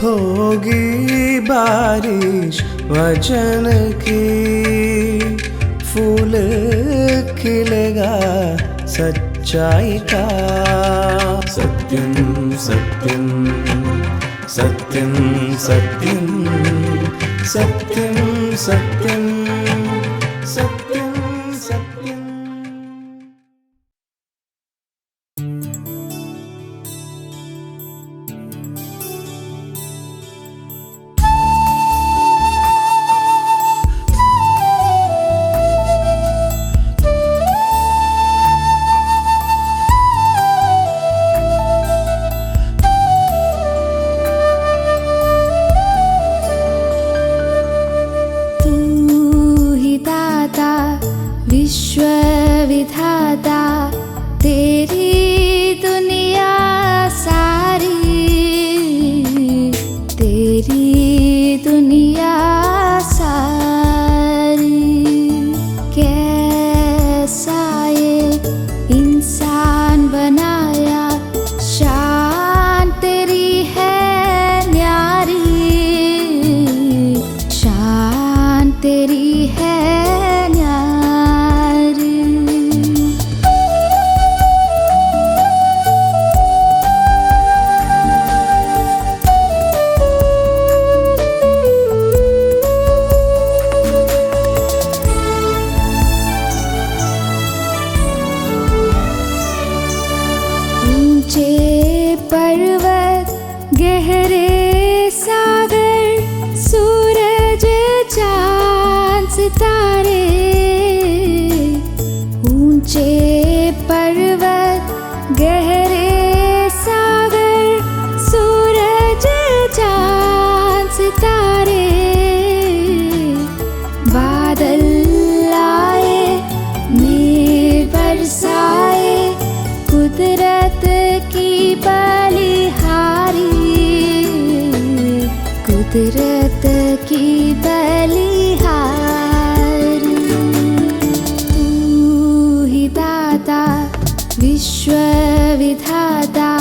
होगी बारिश वचन की, फूल खिलेगा सच्चाई का। सत्यम सत्यम सत्यम सत्यम सत्यम सत्यम सत्यम सत्यम। विश्व विधाता तेरी दुनिया सारी, तेरी दुनिया सारी। कैसा ये इंसान बनाया, शान तेरी है न्यारी, शान तेरी है पर्वत गहरे सागर, सूरज चांद सितारे। ऊंचे पर्वत गहरे सागर, सूरज चांद सितारे। बादल आए मेघ बरसाए, कुदरत की बलिहारी, कुदरत की बलिहारी। तू ही दाता विश्व विधाता,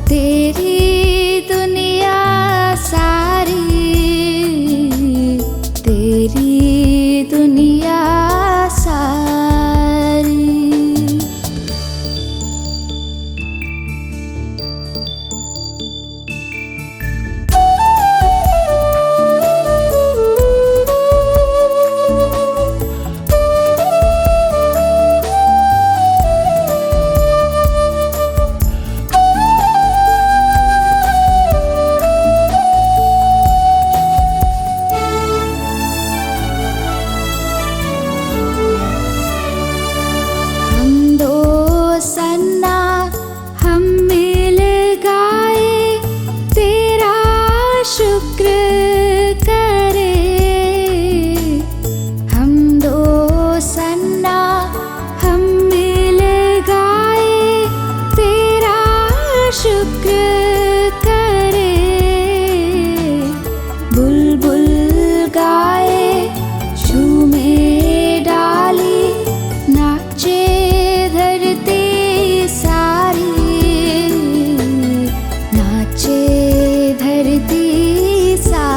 तेरी दुनिया सारी, तेरी दुनिया सारी। शुक्र करे हम दो सन्ना, हम मिल गाए तेरा शुक्र करे। बुलबुल गाए झूमे डाली, नाचे धरती सारी, नाचे धरती सारी।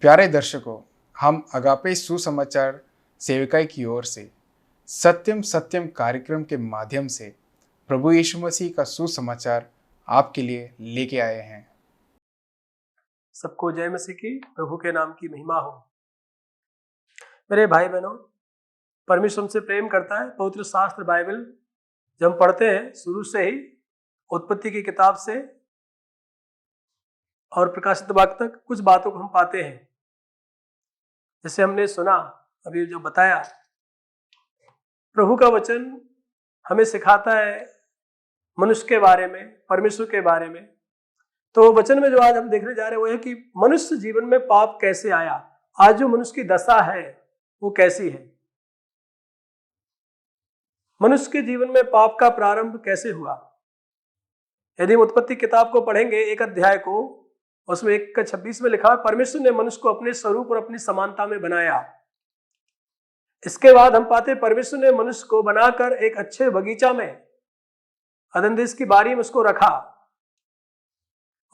प्यारे दर्शकों, हम अगापे सुसमाचार सेविकाई की ओर से सत्यम सत्यम कार्यक्रम के माध्यम से प्रभु यीशु मसीह का सुसमाचार आपके लिए लेके आए हैं। सबको जय मसीह की, प्रभु के नाम की महिमा हो। मेरे भाई बहनों, परमेश्वर हमसे प्रेम करता है। पवित्र शास्त्र बाइबल जब हम पढ़ते हैं शुरू से ही, उत्पत्ति की किताब से और प्रकाशित वाक्य तक, कुछ बातों को हम पाते हैं। जैसे हमने सुना, अभी जो बताया, प्रभु का वचन हमें सिखाता है मनुष्य के बारे में, परमेश्वर के बारे में। तो वचन में जो आज हम देखने जा रहे हैं वो है कि मनुष्य जीवन में पाप कैसे आया, आज जो मनुष्य की दशा है वो कैसी है, मनुष्य के जीवन में पाप का प्रारंभ कैसे हुआ। यदि हम उत्पत्ति किताब को पढ़ेंगे, एक अध्याय को, उसमें 1:26 में लिखा है, परमेश्वर ने मनुष्य को अपने स्वरूप और अपनी समानता में बनाया। इसके बाद हम पाते परमेश्वर ने मनुष्य को बनाकर एक अच्छे बगीचा में, अदन देश की बारी में उसको रखा,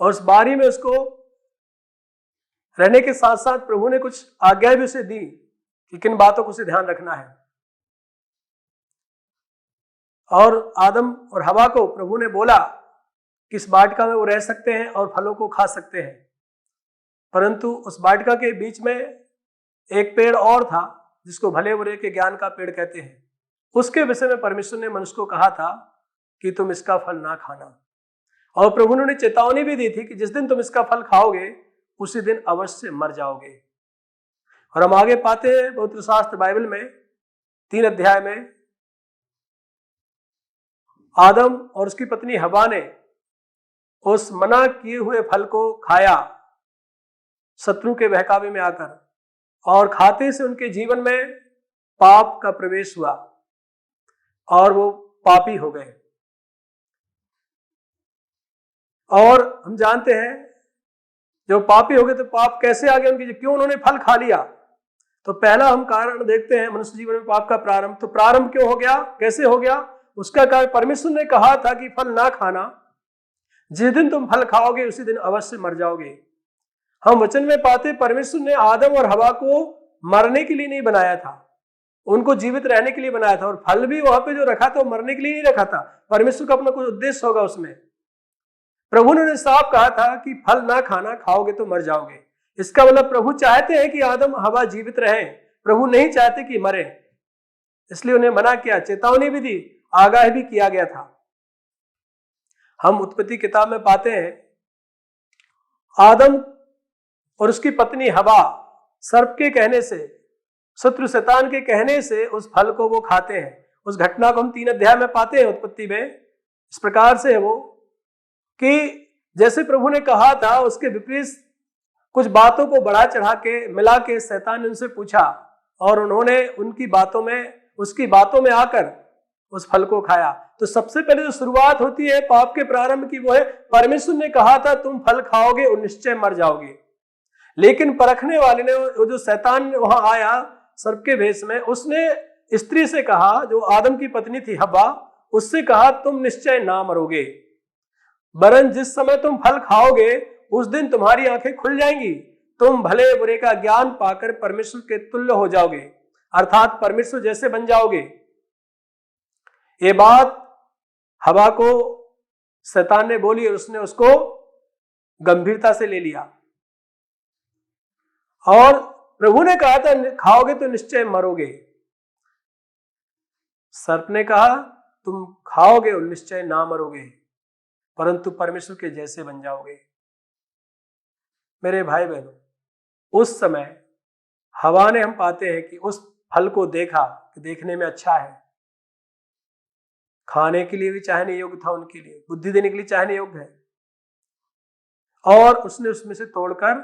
और उस बारी में उसको रहने के साथ साथ प्रभु ने कुछ आज्ञा भी उसे दी कि किन बातों को उसे ध्यान रखना है। और आदम और हवा को प्रभु ने बोला कि इस वाटिका में वो रह सकते हैं और फलों को खा सकते हैं, परंतु उस वाटिका के बीच में एक पेड़ और था जिसको भले बुरे के ज्ञान का पेड़ कहते हैं। उसके विषय में परमेश्वर ने मनुष्य को कहा था कि तुम इसका फल ना खाना, और प्रभु ने उन्हें चेतावनी भी दी थी कि जिस दिन तुम इसका फल खाओगे उसी दिन अवश्य मर जाओगे। और हम आगे पाते हैं पवित्र शास्त्र बाइबल में 3 अध्याय में, आदम और उसकी पत्नी हवा ने उस मना किए हुए फल को खाया शत्रु के बहकावे में आकर, और खाते से उनके जीवन में पाप का प्रवेश हुआ और वो पापी हो गए। और हम जानते हैं जो पापी हो गए तो पाप कैसे आ गया उनके, क्यों उन्होंने फल खा लिया। तो पहला हम कारण देखते हैं मनुष्य जीवन में पाप का प्रारंभ। तो प्रारंभ क्यों हो गया, कैसे हो गया, उसका कारण परमेश्वर ने कहा था कि फल ना खाना, जिस दिन तुम फल खाओगे उसी दिन अवश्य मर जाओगे। हम वचन में पाते परमेश्वर ने आदम और हवा को मरने के लिए नहीं बनाया था, उनको जीवित रहने के लिए बनाया था। और फल भी वहां पे जो रखा था वो मरने के लिए नहीं रखा था, परमेश्वर का अपना कुछ उद्देश्य होगा उसमें। प्रभु ने साफ कहा था कि फल ना खाना, खाओगे तो मर जाओगे। इसका मतलब प्रभु चाहते हैं कि आदम हवा जीवित रहे, प्रभु नहीं चाहते कि मरे, इसलिए उन्हें मना किया, चेतावनी भी दी, आगाह भी किया गया था। हम उत्पत्ति किताब में पाते हैं आदम और उसकी पत्नी हवा सर्प के कहने से, शत्रु शैतान के कहने से उस फल को वो खाते हैं। उस घटना को हम 3 अध्याय में पाते हैं उत्पत्ति में। इस प्रकार से है वो कि जैसे प्रभु ने कहा था उसके विपरीत कुछ बातों को बढ़ा चढ़ा के मिला के शैतान ने उनसे पूछा, और उन्होंने उनकी बातों में, उसकी बातों में आकर उस फल को खाया। तो सबसे पहले जो शुरुआत होती है पाप के प्रारंभ की वो है परमेश्वर ने कहा था तुम फल खाओगे और निश्चय मर जाओगे। लेकिन परखने वाले ने, वो जो शैतान वहां आया सर्प के भेष में, उसने स्त्री से कहा, जो आदम की पत्नी थी हव्वा, उससे कहा तुम निश्चय ना मरोगे, वरन जिस समय तुम फल खाओगे उस दिन तुम्हारी आंखें खुल जाएंगी, तुम भले बुरे का ज्ञान पाकर परमेश्वर के तुल्य हो जाओगे, अर्थात परमेश्वर जैसे बन जाओगे। ये बात हवा को शैतान ने बोली और उसने उसको गंभीरता से ले लिया, और प्रभु ने कहा था खाओगे तो निश्चय मरोगे। सर्प ने कहा तुम खाओगे और निश्चय ना मरोगे, परंतु परमेश्वर के जैसे बन जाओगे। मेरे भाई बहनों, उस समय हवा ने, हम पाते हैं कि उस फल को देखा कि देखने में अच्छा है, खाने के लिए भी चाहने योग्य था, उनके लिए बुद्धि देने के लिए चाहने योग्य है, और उसने उसमें से तोड़कर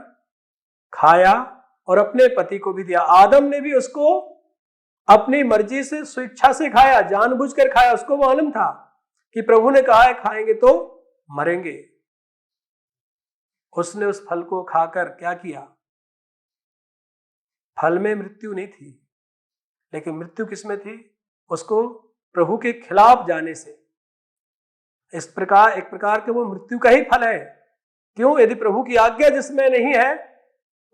खाया और अपने पति को भी दिया। आदम ने भी उसको अपनी मर्जी से, स्वेच्छा से खाया, जानबूझकर खाया। उसको मालूम था कि प्रभु ने कहा है खाएंगे तो मरेंगे। उसने उस फल को खाकर क्या किया, फल में मृत्यु नहीं थी, लेकिन मृत्यु किसमें थी, उसको प्रभु के खिलाफ जाने से। इस प्रकार एक प्रकार के वो मृत्यु का ही फल है। क्यों? यदि प्रभु की आज्ञा जिसमें नहीं है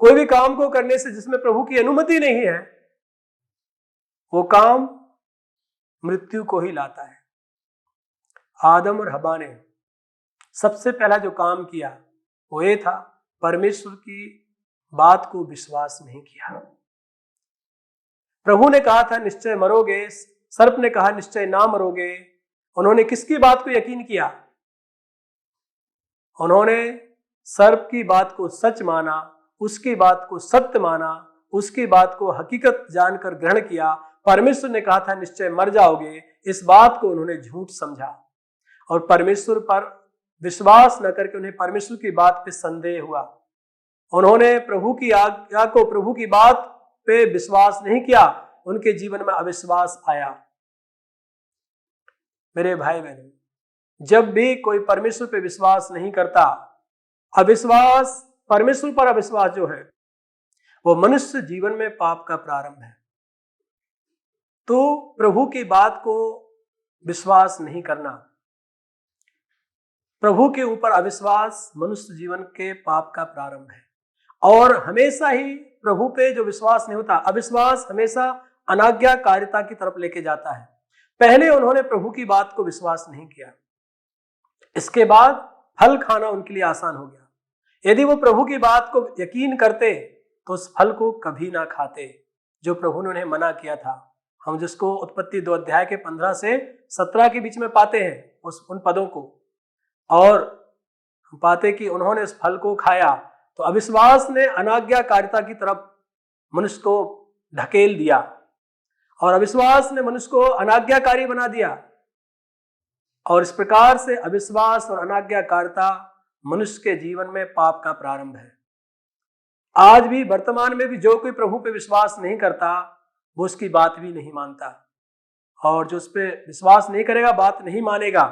कोई भी काम को करने से जिसमें प्रभु की अनुमति नहीं है, वो काम मृत्यु को ही लाता है। आदम और हवा ने सबसे पहला जो काम किया वो ये था, परमेश्वर की बात को विश्वास नहीं किया। प्रभु ने कहा था निश्चय मरोगे, सर्प ने कहा निश्चय ना मरोगे। उन्होंने किसकी बात को यकीन किया? उन्होंने सर्प की बात को सच माना, उसकी बात को सत्य माना, उसकी बात को हकीकत जानकर ग्रहण किया। परमेश्वर ने कहा था निश्चय मर जाओगे, इस बात को उन्होंने झूठ समझा और परमेश्वर पर विश्वास न करके उन्हें परमेश्वर की बात पे संदेह हुआ। उन्होंने प्रभु की आज्ञा को, प्रभु की बात पे विश्वास नहीं किया, उनके जीवन में अविश्वास आया। मेरे भाई बहन, जब भी कोई परमेश्वर पे विश्वास नहीं करता, अविश्वास, परमेश्वर पर अविश्वास जो है वो मनुष्य जीवन में पाप का प्रारंभ है। तो प्रभु की बात को विश्वास नहीं करना, प्रभु के ऊपर अविश्वास मनुष्य जीवन के पाप का प्रारंभ है। और हमेशा ही प्रभु पे जो विश्वास नहीं होता, अविश्वास हमेशा अनाज्ञाकारिता की तरफ लेके जाता है। पहले उन्होंने प्रभु की बात को विश्वास नहीं किया, इसके बाद फल खाना उनके लिए आसान हो गया। यदि वो प्रभु की बात को यकीन करते तो उस फल को कभी ना खाते जो प्रभु ने उन्हें मना किया था। हम जिसको उत्पत्ति 2 अध्याय के 15 से 17 के बीच में पाते हैं, उन पदों को, और हम पाते कि उन्होंने उस फल को खाया तो अविश्वास ने अनाज्ञाकारिता की तरफ मनुष्य को ढकेल दिया और अविश्वास ने मनुष्य को अनाज्ञाकारी बना दिया। और इस प्रकार से अविश्वास और अनाज्ञाकारिता मनुष्य के जीवन में पाप का प्रारंभ है। आज भी वर्तमान में भी जो कोई प्रभु पे विश्वास नहीं करता वो उसकी बात भी नहीं मानता, और जो उस पे विश्वास नहीं करेगा, बात नहीं मानेगा,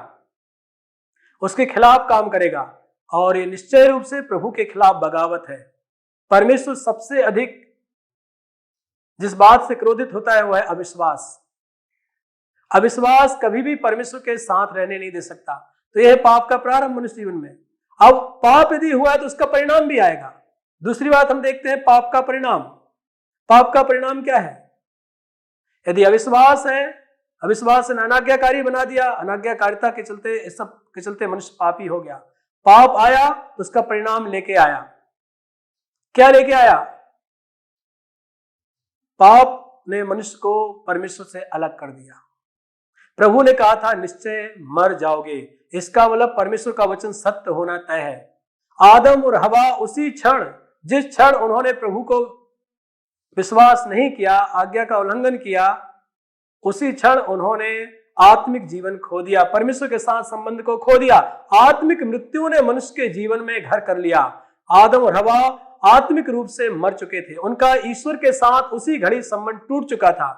उसके खिलाफ काम करेगा, और ये निश्चय रूप से प्रभु के खिलाफ बगावत है। परमेश्वर सबसे अधिक जिस बात से क्रोधित होता है वो है अविश्वास। अविश्वास कभी भी परमेश्वर के साथ रहने नहीं दे सकता। तो यह है पाप का प्रारंभ मनुष्य जीवन में। अब पाप यदि हुआ है तो उसका परिणाम भी आएगा। दूसरी बात हम देखते हैं पाप का परिणाम। पाप का परिणाम क्या है? यदि अविश्वास है, अविश्वास ने अनाज्ञाकारी बना दिया, अनाज्ञाकारिता के चलते, इस सब के चलते मनुष्य पापी हो गया। पाप आया तो उसका परिणाम लेके आया। क्या लेके आया? पाप ने मनुष्य को परमेश्वर से अलग कर दिया। प्रभु ने कहा था निश्चय मर जाओगे, इसका मतलब परमेश्वर का वचन सत्य होना तय है। आदम और हवा उसी क्षण, जिस क्षण उन्होंने प्रभु को विश्वास नहीं किया, आज्ञा का उल्लंघन किया, उसी क्षण उन्होंने आत्मिक जीवन खो दिया, परमेश्वर के साथ संबंध को खो दिया। आत्मिक मृत्यु ने मनुष्य के जीवन में घर कर लिया। आदम और हवा आत्मिक रूप से मर चुके थे, उनका ईश्वर के साथ उसी घड़ी संबंध टूट चुका था।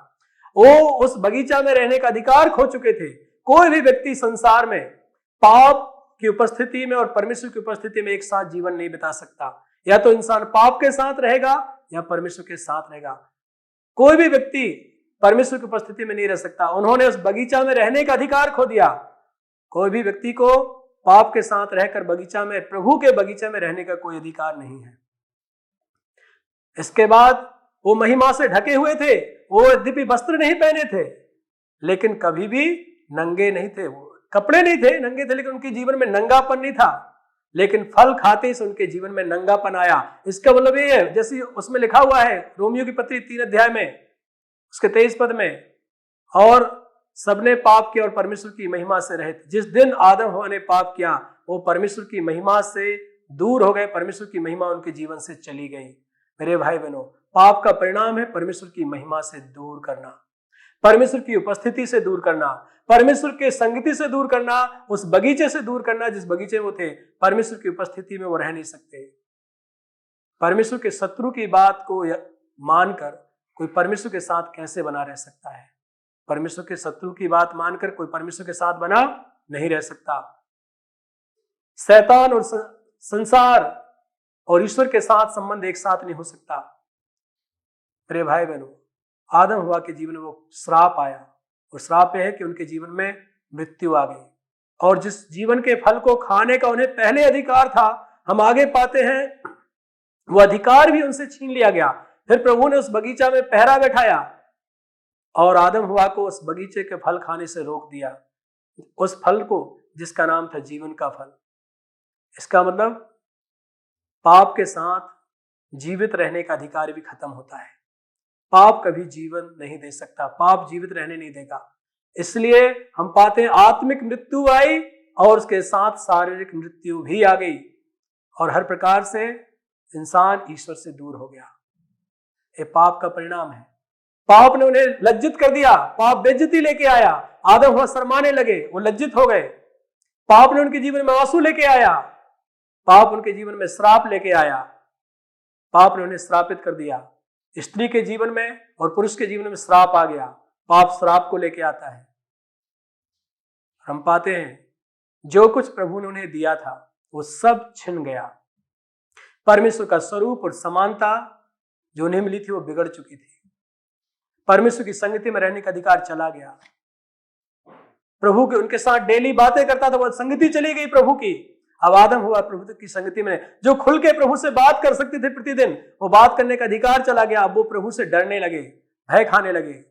वो उस बगीचा में रहने का अधिकार खो चुके थे। कोई भी व्यक्ति संसार में पाप की उपस्थिति में और परमेश्वर की उपस्थिति में एक साथ जीवन नहीं बिता सकता। या तो इंसान पाप के साथ रहेगा या परमेश्वर के साथ रहेगा। कोई भी व्यक्ति परमेश्वर की उपस्थिति में नहीं रह सकता। उन्होंने उस बगीचा में रहने का अधिकार खो दिया। कोई भी व्यक्ति को पाप के साथ रहकर बगीचा में, प्रभु के बगीचे में रहने का कोई अधिकार नहीं है। इसके बाद वो महिमा से ढके हुए थे। वो यद्यपि वस्त्र नहीं पहने थे लेकिन कभी भी नंगे नहीं थे। वो कपड़े नहीं थे, नंगे थे, लेकिन उनके जीवन में नंगापन नहीं था। लेकिन फल खाते से उनके जीवन में नंगापन आया। इसका मतलब ये है, जैसे उसमें लिखा हुआ है रोमियो की पत्री 3 अध्याय में उसके 23 पद में, और सबने पाप किया और परमेश्वर की महिमा से रहित। जिस दिन आदम हवा ने पाप किया वो परमेश्वर की महिमा से दूर हो गए, परमेश्वर की महिमा उनके जीवन से चली गई। मेरे भाई बहनों, पाप का परिणाम है परमेश्वर की महिमा से दूर करना, परमेश्वर की उपस्थिति से दूर करना, परमेश्वर के संगति से दूर करना, उस बगीचे से दूर करना जिस बगीचे में वो थे। परमेश्वर की उपस्थिति में वो रह नहीं सकते। परमेश्वर के शत्रु की बात को मानकर कोई परमेश्वर के साथ कैसे बना रह सकता है? परमेश्वर के शत्रु की बात मानकर कोई परमेश्वर के साथ बना नहीं रह सकता। शैतान और संसार और ईश्वर के साथ संबंध एक साथ नहीं हो सकता। मेरे भाई बहनों, आदम हवा के जीवन में वो श्राप आया, और श्राप यह है कि उनके जीवन में मृत्यु आ गई। और जिस जीवन के फल को खाने का उन्हें पहले अधिकार था, हम आगे पाते हैं वो अधिकार भी उनसे छीन लिया गया। फिर प्रभु ने उस बगीचा में पहरा बैठाया और आदम हवा को उस बगीचे के फल खाने से रोक दिया, उस फल को जिसका नाम था जीवन का फल। इसका मतलब पाप के साथ जीवित रहने का अधिकार भी खत्म होता है। पाप कभी जीवन नहीं दे सकता, पाप जीवित रहने नहीं देगा। इसलिए हम पाते हैं आत्मिक मृत्यु आई और उसके साथ शारीरिक मृत्यु भी आ गई और हर प्रकार से इंसान ईश्वर से दूर हो गया। ये पाप का परिणाम है। पाप ने उन्हें लज्जित कर दिया, पाप बेइज्जती लेके आया। आदम हवा शर्माने लगे, वो लज्जित हो गए। पाप ने उनके जीवन में आंसू लेके आया, पाप उनके जीवन में श्राप लेके आया। पाप ने उन्हें श्रापित कर दिया। स्त्री के जीवन में और पुरुष के जीवन में श्राप आ गया। पाप श्राप को लेके आता है। हम पाते हैं जो कुछ प्रभु ने उन्हें दिया था वो सब छिन गया। परमेश्वर का स्वरूप और समानता जो उन्हें मिली थी वो बिगड़ चुकी थी। परमेश्वर की संगति में रहने का अधिकार चला गया। प्रभु के उनके साथ डेली बातें करता था, वो संगति चली गई प्रभु की। अब आदम हुआ प्रभु की संगति में, जो खुल के प्रभु से बात कर सकते थे प्रतिदिन, वो बात करने का अधिकार चला गया। अब वो प्रभु से डरने लगे, भय खाने लगे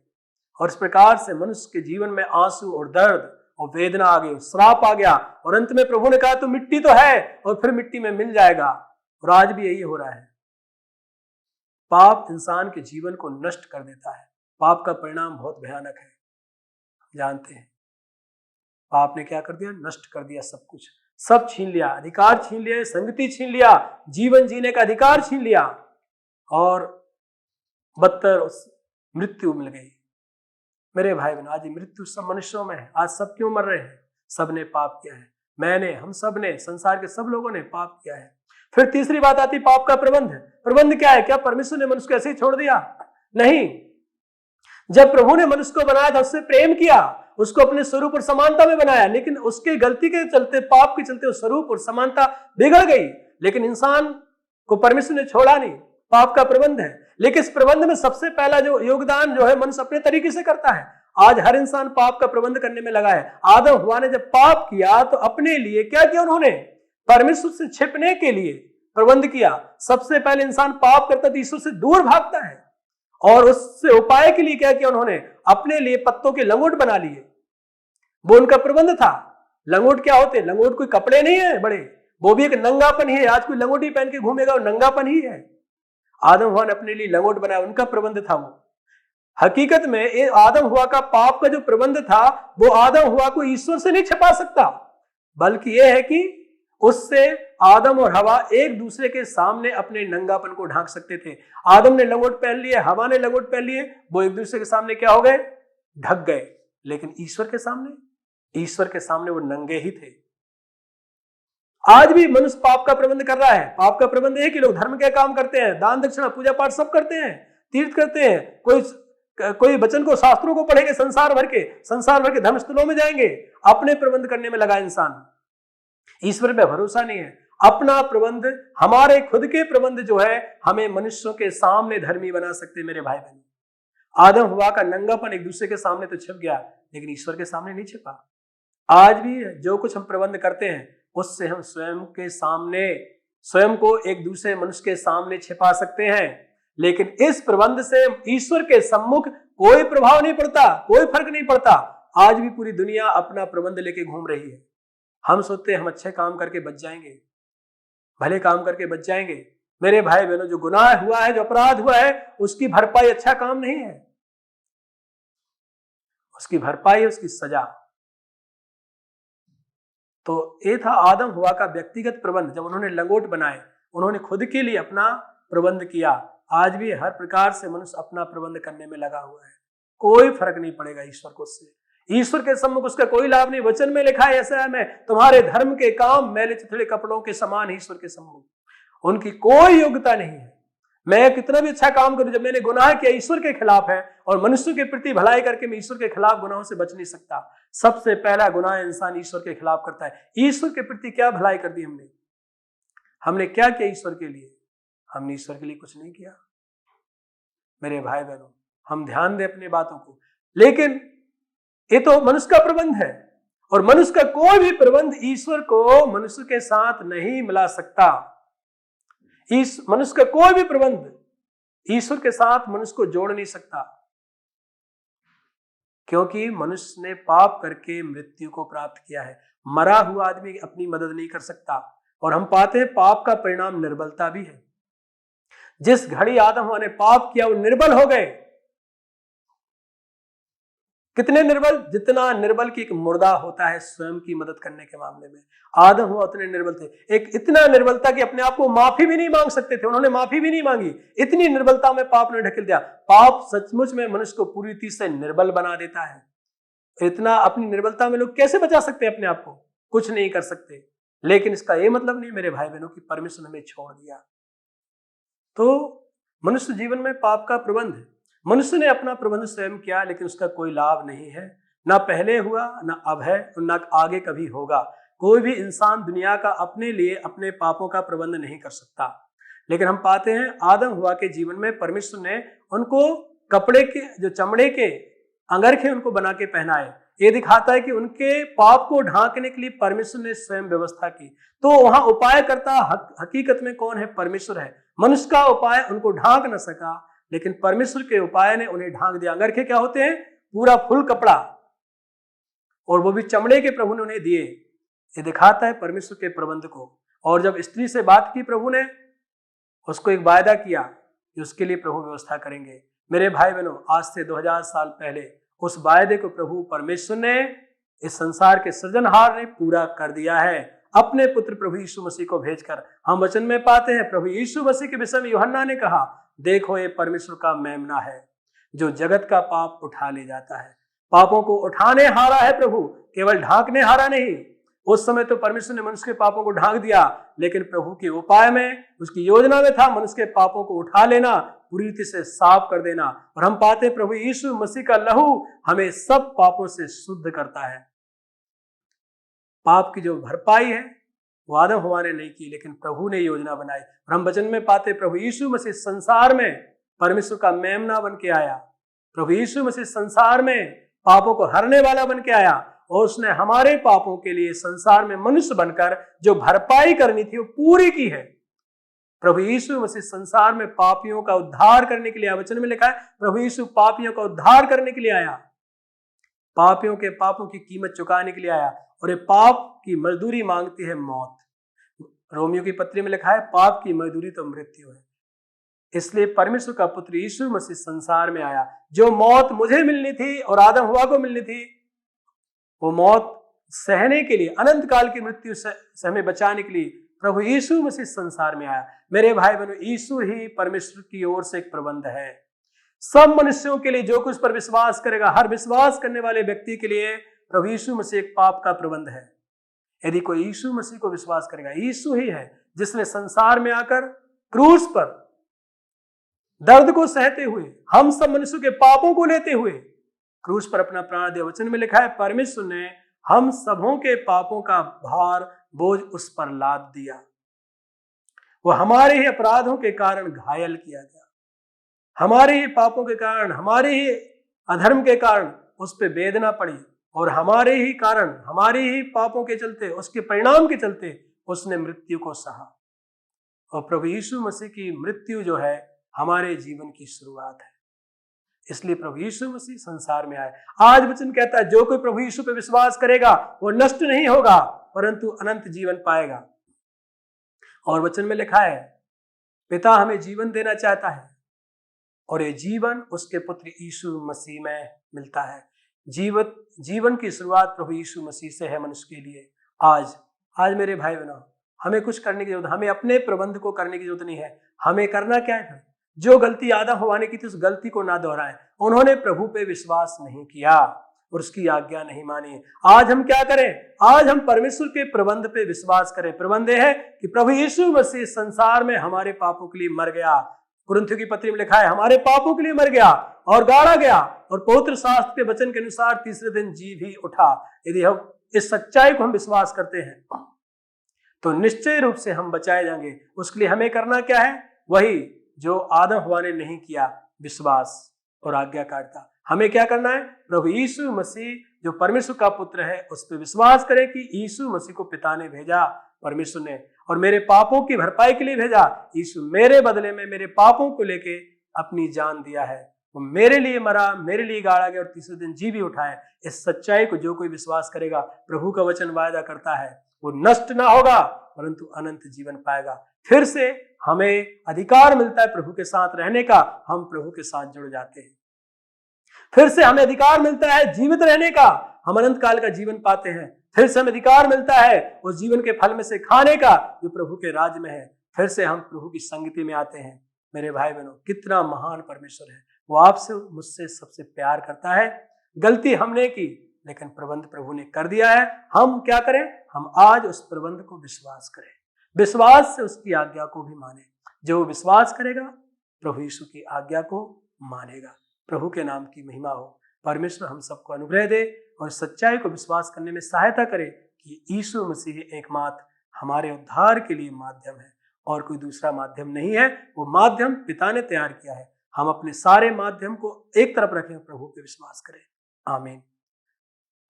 और इस प्रकार से मनुष्य के जीवन में आंसू और दर्द और वेदना आ गई, श्राप आ गया। और अंत में प्रभु ने कहा तो मिट्टी तो है और फिर मिट्टी में मिल जाएगा। और आज भी यही हो रहा है। पाप इंसान के जीवन को नष्ट कर देता है। पाप का परिणाम बहुत भयानक है, जानते हैं। पाप ने क्या कर दिया? नष्ट कर दिया सब कुछ, सब छीन लिया, अधिकार छीन लिया, संगति छीन लिया, जीवन जीने का अधिकार छीन लिया और बदतर उस मृत्यु मिल गई। मेरे भाई बहन, आज मृत्यु सब मनुष्यों में है। आज सब क्यों मर रहे हैं? सब ने पाप किया है। मैंने, हम सब ने, संसार के सब लोगों ने पाप किया है। फिर तीसरी बात आती पाप का प्रबंध। प्रबंध क्या है? क्या परमेश्वर ने मनुष्य को ऐसे ही छोड़ दिया? नहीं। जब प्रभु ने मनुष्य को बनाया था उससे प्रेम किया, उसको अपने स्वरूप और समानता में बनाया, लेकिन उसके गलती के चलते, पाप के चलते उस स्वरूप और समानता बिगड़ गई। लेकिन इंसान को परमेश्वर ने छोड़ा नहीं। पाप का प्रबंध है, लेकिन इस प्रबंध में सबसे पहला जो योगदान जो है मनुष्य अपने तरीके से करता है। आज हर इंसान पाप का प्रबंध करने में लगा है। आदम हवा ने जब पाप किया तो अपने लिए क्या किया? उन्होंने परमेश्वर से छिपने के लिए प्रबंध किया। सबसे पहले इंसान पाप करता तो ईश्वर से दूर भागता है और उससे उपाय के लिए क्या किया? उन्होंने अपने लिए पत्तों के लंगोट बना लिए। वो उनका प्रबंध था। लंगोट क्या होते? लंगोट कोई कपड़े नहीं है बड़े, वो भी एक नंगापन ही है। आज कोई लंगोटी पहन के घूमेगा, वो नंगापन ही है। आदम हुआ ने अपने लिए लंगोट बनाया, उनका प्रबंध था वो। हकीकत में ये आदम हुआ का पाप का जो प्रबंध था वो आदम हुआ को ईश्वर से नहीं छिपा सकता, बल्कि यह है कि उससे आदम और हवा एक दूसरे के सामने अपने नंगापन को ढांक सकते थे। आदम ने लंगोट पहन लिए, हवा ने लंगोट पहन लिए, वो एक दूसरे के सामने क्या हो गए? ढक गए। लेकिन ईश्वर के सामने वो नंगे ही थे। आज भी मनुष्य पाप का प्रबंध कर रहा है। पाप का प्रबंध है कि लोग धर्म के काम करते हैं, दान दक्षिणा पूजा पाठ सब करते हैं, तीर्थ करते हैं, कोई वचन को, शास्त्रों को पढ़ेंगे, संसार भर के धर्मस्थलों में जाएंगे। अपने प्रबंध करने में लगा इंसान, ईश्वर पे भरोसा नहीं है। अपना प्रबंध, हमारे खुद के प्रबंध जो है हमें मनुष्यों के सामने धर्मी बना सकते हैं। मेरे भाई बहन, आदम हवा का नंगापन एक दूसरे के सामने तो छिप गया, लेकिन ईश्वर के सामने नहीं छिपा। आज भी जो कुछ हम प्रबंध करते हैं उससे हम स्वयं को एक दूसरे मनुष्य के सामने छिपा सकते हैं, लेकिन इस प्रबंध से ईश्वर के सम्मुख कोई प्रभाव नहीं पड़ता, कोई फर्क नहीं पड़ता। आज भी पूरी दुनिया अपना प्रबंध लेके घूम रही है। हम सोचते हैं हम अच्छे काम करके बच जाएंगे, भले काम करके बच जाएंगे। मेरे भाई बहनों, जो गुनाह हुआ है, जो अपराध हुआ है, उसकी भरपाई अच्छा काम नहीं है। उसकी भरपाई है उसकी सजा। तो ये था आदम हवा का व्यक्तिगत प्रबंध। जब उन्होंने लंगोट बनाए, उन्होंने खुद के लिए अपना प्रबंध किया। आज भी हर प्रकार से मनुष्य अपना प्रबंध करने में लगा हुआ है। कोई फर्क नहीं पड़ेगा ईश्वर को उससे। ईश्वर के सम्मुख उसका कोई लाभ नहीं। वचन में लिखा है ऐसा है, तुम्हारे धर्म के काम मैले चिथड़े कपड़ों के समान ईश्वर के सम्मुख। उनकी कोई योग्यता नहीं है। मैं कितना भी अच्छा काम करूं, जब मैंने गुनाह किया ईश्वर के खिलाफ है और मनुष्य के प्रति भलाई करके मैं ईश्वर के खिलाफ गुनाहों से बच नहीं सकता। सबसे पहला गुनाह इंसान ईश्वर के खिलाफ करता है। ईश्वर के प्रति क्या भलाई कर दी हमने क्या किया ईश्वर के लिए? हमने ईश्वर के लिए कुछ नहीं किया। मेरे भाई बहनों, हम ध्यान दें अपनी बातों को। लेकिन ये तो मनुष्य का प्रबंध है और मनुष्य का कोई भी प्रबंध ईश्वर को मनुष्य के साथ नहीं मिला सकता। इस मनुष्य का कोई भी प्रबंध ईश्वर के साथ मनुष्य को जोड़ नहीं सकता, क्योंकि मनुष्य ने पाप करके मृत्यु को प्राप्त किया है। मरा हुआ आदमी अपनी मदद नहीं कर सकता, और हम पाते हैं पाप का परिणाम निर्बलता भी है। जिस घड़ी आदम हवा ने पाप किया वो निर्बल हो गए। कितने निर्बल? जितना निर्बल की एक मुर्दा होता है स्वयं की मदद करने के मामले में, आदम हुआ उतने निर्बल थे। एक इतना निर्बलता कि अपने आप को माफी भी नहीं मांग सकते थे, उन्होंने माफी भी नहीं मांगी। इतनी निर्बलता में पाप ने ढकेल दिया। पाप सचमुच में मनुष्य को पूरी रीति से निर्बल बना देता है। इतना अपनी निर्बलता में लोग कैसे बचा सकते हैं अपने आप को? कुछ नहीं कर सकते। लेकिन इसका यह मतलब नहीं मेरे भाई बहनों की परमेश्वर ने हमें छोड़ दिया। तो मनुष्य जीवन में पाप का प्रबंध है। मनुष्य ने अपना प्रबंध स्वयं किया, लेकिन उसका कोई लाभ नहीं है। ना पहले हुआ, ना अब है, और ना आगे कभी होगा। कोई भी इंसान दुनिया का अपने लिए अपने पापों का प्रबंध नहीं कर सकता। लेकिन हम पाते हैं आदम हवा के जीवन में परमेश्वर ने उनको कपड़े के जो चमड़े के अंगरखे उनको बना के पहनाए। ये दिखाता है कि उनके पाप को ढांकने के लिए परमेश्वर ने स्वयं व्यवस्था की। तो वहां उपाय करता हकीकत में कौन है? परमेश्वर है। मनुष्य का उपाय उनको ढांक न सका, लेकिन परमेश्वर के उपाय ने उन्हें ढांक दिया। अंगरखे क्या होते हैं? पूरा फुल कपड़ा, और वो भी चमड़े के प्रभु ने उन्हें दिए। ये दिखाता है परमेश्वर के प्रबंध को। और जब स्त्री से बात की प्रभु ने, उसको एक वायदा किया कि उसके लिए प्रभु व्यवस्था करेंगे। मेरे भाई बहनों, आज से 2000 साल पहले उस वायदे को प्रभु परमेश्वर ने, इस संसार के सृजनहार ने पूरा कर दिया है अपने पुत्र प्रभु यीशु मसीह को भेजकर। हम वचन में पाते हैं प्रभु यीशु मसीह के विषय में यूहन्ना ने कहा, देखो ये परमेश्वर का मेमना है जो जगत का पाप उठा ले जाता है। पापों को उठाने हारा है प्रभु, केवल ढांकने हारा नहीं। उस समय तो परमेश्वर ने मनुष्य के पापों को ढांक दिया, लेकिन प्रभु के उपाय में, उसकी योजना में था मनुष्य के पापों को उठा लेना, पूरी रीति से साफ कर देना। और हम पाते प्रभु यीशु मसीह का लहू हमें सब पापों से शुद्ध करता है। पाप की जो भरपाई है वो आदम हवा ने नहीं की, लेकिन प्रभु ने योजना बनाई। और हम वचन में पाते प्रभु यीशु मसीह संसार में परमेश्वर का मेमना बन के आया। प्रभु यीशु मसीह संसार में पापों को हरने वाला बन के आया, और उसने हमारे पापों के लिए संसार में मनुष्य बनकर जो भरपाई करनी थी वो पूरी की है। प्रभु यीशु मसीह संसार में पापियों का उद्धार करने के लिए आया। वचन में लिखा है प्रभु यीशु पापियों का उद्धार करने के लिए आया, पापियों के पापों की कीमत चुकाने के लिए आया। और ये पाप की मजदूरी मांगती है मौत। रोमियो की पत्री में लिखा है पाप की मजदूरी तो मृत्यु है। इसलिए परमेश्वर का पुत्र यीशु मसीह संसार में आया। जो मौत मुझे मिलनी थी और आदम हवा को मिलनी थी, वो मौत सहने के लिए, अनंत काल की मृत्यु से हमें बचाने के लिए प्रभु यीशु मसीह संसार में आया। मेरे भाई बहनों, यीशु ही परमेश्वर की ओर से एक प्रबंध है सब मनुष्यों के लिए। जो कुछ पर विश्वास करेगा, हर विश्वास करने वाले व्यक्ति के लिए प्रभु यीशु मसीह एक पाप का प्रबंध है। यदि कोई यीशु मसीह को विश्वास करेगा, यीशु ही है जिसने संसार में आकर क्रूस पर दर्द को सहते हुए, हम सब मनुष्यों के पापों को लेते हुए क्रूस पर अपना प्राण दिया। वचन में लिखा है परमेश्वर ने हम सबों के पापों का भार, बोझ उस पर लाद दिया। वो हमारे ही अपराधों के कारण घायल किया गया, हमारे ही पापों के कारण, हमारे ही अधर्म के कारण उस पर वेदना पड़ी, और हमारे ही कारण, हमारे ही पापों के चलते, उसके परिणाम के चलते उसने मृत्यु को सहा। और प्रभु यीशु मसीह की मृत्यु जो है हमारे जीवन की शुरुआत है। इसलिए प्रभु यीशु मसीह संसार में आए। आज वचन कहता है जो कोई प्रभु यीशु पे विश्वास करेगा वो नष्ट नहीं होगा, परंतु अनंत जीवन पाएगा। और वचन में लिखा है पिता हमें जीवन देना चाहता है, और ये जीवन उसके पुत्र यीशु मसीह में मिलता है। जीवन की शुरुआत प्रभु यीशु मसीह से है मनुष्य के लिए। आज मेरे भाई बहनों, हमें कुछ करने की जरूरत, हमें अपने प्रबंध को करने की जरूरत नहीं है। हमें करना क्या है? जो गलती आदम हवा ने की थी उस गलती को ना दोहराएं। उन्होंने प्रभु पे विश्वास नहीं किया और उसकी आज्ञा नहीं मानी। आज हम क्या करें? आज हम परमेश्वर के प्रबंध पे विश्वास करें। प्रबंध है कि प्रभु यीशु मसीह संसार में हमारे पापों के लिए मर गया। कुरिन्थियों की पत्री में लिखा है हमारे पापों के लिए मर गया और गाड़ा गया, और पवित्र शास्त्र के वचन के अनुसार तीसरे दिन जी भी उठा। यदि हम इस सच्चाई को हम विश्वास करते हैं तो निश्चय रूप से हम बचाए जाएंगे। उसके लिए हमें करना क्या है? वही जो आदम हवा ने नहीं किया, विश्वास और आज्ञाकारिता। हमें क्या करना है? प्रभु यीशु मसीह जो परमेश्वर का पुत्र है उस पर विश्वास करें कि यीशु मसीह को पिता ने भेजा, परमेश्वर ने, और मेरे पापों की भरपाई के लिए भेजा। यीशु मेरे बदले में मेरे पापों को लेके अपनी जान दिया है। वो मेरे लिए मरा, मेरे लिए गाड़ा गया और तीसरे दिन जी भी उठाए। इस सच्चाई को जो कोई विश्वास करेगा, प्रभु का वचन वायदा करता है, वो नष्ट ना होगा परंतु अनंत जीवन पाएगा। फिर से हमें अधिकार मिलता है प्रभु के साथ रहने का, हम प्रभु के साथ जुड़ जाते हैं। फिर से हमें अधिकार मिलता है जीवित रहने का, हम अनंत काल का जीवन पाते हैं। फिर से हमें अधिकार मिलता है उस जीवन के फल में से खाने का जो प्रभु के राज्य में है। फिर से हम प्रभु की संगति में आते हैं। मेरे भाई बहनों, कितना महान परमेश्वर है। वो आपसे मुझसे सबसे प्यार करता है। गलती हमने की लेकिन प्रबंध प्रभु ने कर दिया है। हम क्या करें? हम आज उस प्रबंध को विश्वास करें, विश्वास से उसकी आज्ञा को भी माने। जो विश्वास करेगा प्रभु यीशु की आज्ञा को मानेगा। प्रभु के नाम की महिमा हो। परमेश्वर हम सबको अनुग्रह दे और सच्चाई को विश्वास करने में सहायता करे कि यीशु मसीह एकमात्र हमारे उद्धार के लिए माध्यम है और कोई दूसरा माध्यम नहीं है। वो माध्यम पिता ने तैयार किया है। हम अपने सारे माध्यम को एक तरफ रखें, प्रभु पे विश्वास करें। आमीन।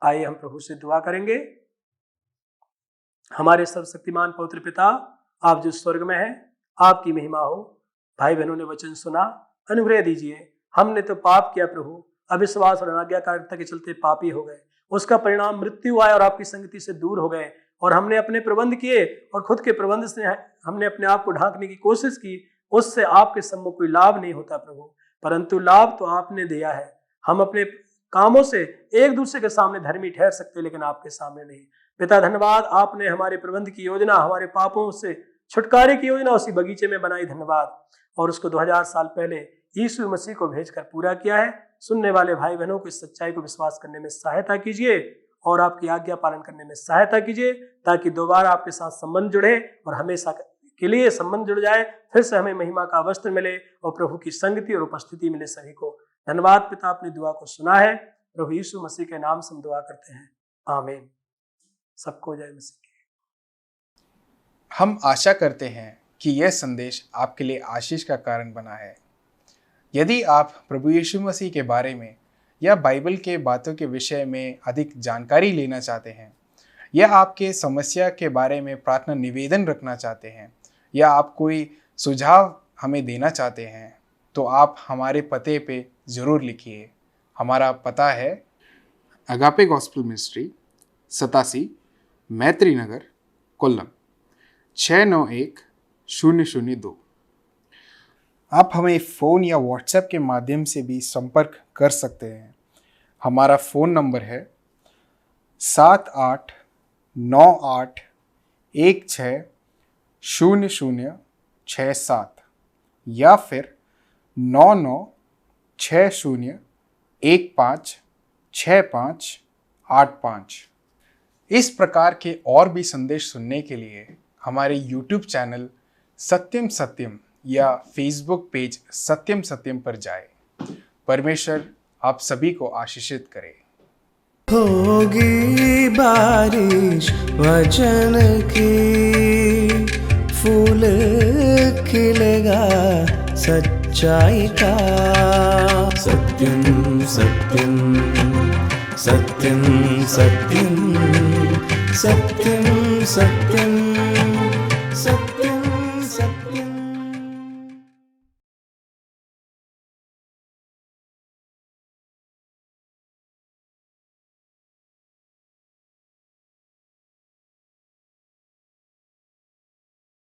आइए हम प्रभु से दुआ करेंगे। हमारे सर्वशक्तिमान पवित्र पिता, आप जो स्वर्ग में हैं, आपकी महिमा हो। भाई बहनों ने वचन सुना, अनुग्रह दीजिए। हमने तो पाप किया प्रभु, अविश्वास और अनाज्ञाकारिता के चलते पापी हो गए। उसका परिणाम मृत्यु आया और आपकी संगति से दूर हो गए। और हमने अपने प्रबंध किए और खुद के प्रबंध से हमने अपने आप को ढांकने की कोशिश की। उससे आपके सम्मुख कोई लाभ नहीं होता प्रभु, परंतु लाभ तो आपने दिया है। हम अपने कामों से एक दूसरे के सामने धर्मी ठहर सकते, लेकिन आपके सामने नहीं। पिता धन्यवाद, आपने हमारे प्रबंध की योजना, हमारे पापों से छुटकारे की योजना उसी बगीचे में बनाई। धन्यवाद। और उसको 2000 साल पहले यीशु मसीह को भेजकर पूरा किया है। सुनने वाले भाई बहनों को इस सच्चाई को विश्वास करने में सहायता कीजिए और आपकी आज्ञा पालन करने में सहायता कीजिए, ताकि दोबारा आपके साथ संबंध जुड़े और हमेशा के लिए संबंध जुड़ जाए। फिर से हमें महिमा का वस्त्र मिले और प्रभु की संगति और उपस्थिति मिले सभी को। धन्यवाद पिता, अपनी दुआ को सुना है। प्रभु यीशु मसीह के नाम से हम दुआ करते हैं। आमीन। सबको जय मसीह की। हम आशा करते हैं कि यह संदेश आपके लिए आशीष का कारण बना है। यदि आप प्रभु यीशु मसीह के बारे में या बाइबल के बातों के विषय में अधिक जानकारी लेना चाहते हैं, या आपके समस्या के बारे में प्रार्थना निवेदन रखना चाहते हैं, या आप कोई सुझाव हमें देना चाहते हैं, तो आप हमारे पते पे ज़रूर लिखिए। हमारा पता है अगापे गॉस्पेल मिनिस्ट्री, 87 मैत्री नगर, कोल्लम 691002। आप हमें फ़ोन या व्हाट्सएप के माध्यम से भी संपर्क कर सकते हैं। हमारा फ़ोन नंबर है 7898160067 या फिर 9960156585। इस प्रकार के और भी संदेश सुनने के लिए हमारे YouTube चैनल सत्यम सत्यम या फेसबुक पेज सत्यम सत्यम पर जाएं। परमेश्वर आप सभी को आशीषित करे। होगी बारिश वचन की, फूल खिलेगा सच्चाई का। सत्यम सत्यम सत्यम सत्यम सत्यम सत्यम